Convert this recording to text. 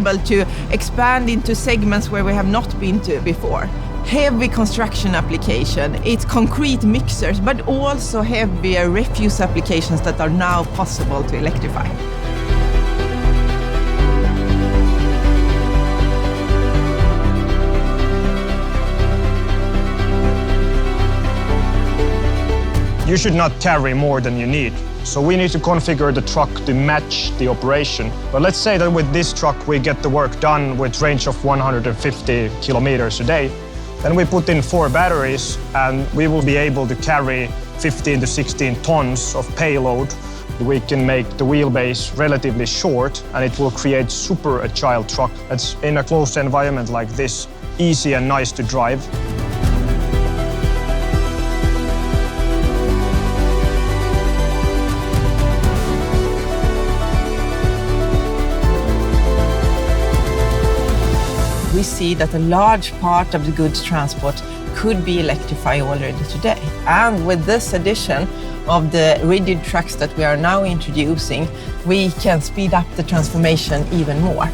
able to expand into segments where we have not been to before. Heavy construction application, it's concrete mixers, but also heavier refuse applications that are now possible to electrify. You should not carry more than you need. So we need to configure the truck to match the operation. But let's say that with this truck we get the work done with range of 150 kilometers a day. Then we put in 4 batteries and we will be able to carry 15 to 16 tons of payload. We can make the wheelbase relatively short and it will create super agile truck that's in a closed environment like this, easy and nice to drive. We see that a large part of the goods transport could be electrified already today. And with this addition of the rigid trucks that we are now introducing, we can speed up the transformation even more.